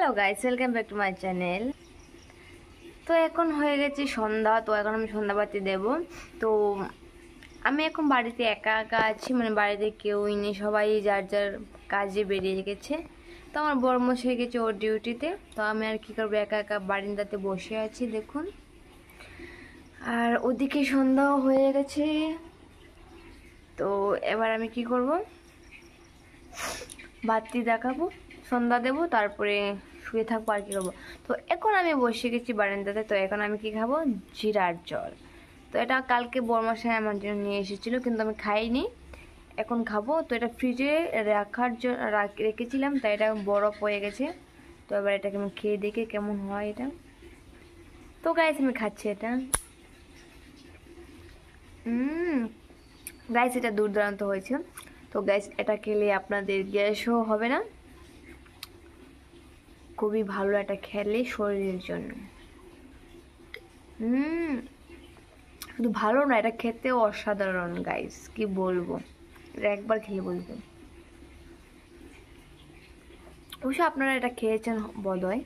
Hello guys, welcome back to my channel. তো এখন হয়ে গেছে সন্ধ্যা, তো এখন আমি সন্ধ্যাবাতি দেব। তো আমি এখন বাড়িতে একা একা আছি, মানে বাড়িতে কেউই নেই, সবাই যার যার কাজে বেরিয়ে গেছে। তো আমার বড়মশাই গেছে ওর ডিউটিতে, তো আমি আর কি করবো, একা একা বারিন্দাতে বসে আছি দেখুন। আর ওদিকে সন্ধ্যাও হয়ে গেছে। তো এবার আমি কি করব, বাতি দেখাবো, সন্ধ্যা দেবো, তারপরে শুয়ে থাকবো আর কি করবো। তো এখন আমি বসে গেছি বারান্দাতে। তো এখন আমি কি খাবো, জিরার জল। তো এটা কালকে বরমাসায় আমার জন্য নিয়ে এসেছিলো, কিন্তু আমি খাইনি, এখন খাবো। তো এটা ফ্রিজে রাখার জন্য রেখেছিলাম, তাই এটা বরফ হয়ে গেছে। তো এবার এটাকে আমি খেয়ে দেখি কেমন হয় এটা। তো গাইস আমি খাচ্ছি এটা। গাইস এটা দুর্দান্ত হয়েছে। তো গাইস এটা খেলে আপনাদের গ্যাসও হবে না, খুবই ভালো এটা খেলে শরীরের জন্য। শুধু ভালো না, এটা খেতেও অসাধারণ গাইস, কি বলবো, এটা একবার খেয়ে বলবো। অবশ্য আপনারা এটা খেয়েছেন বোধহয়।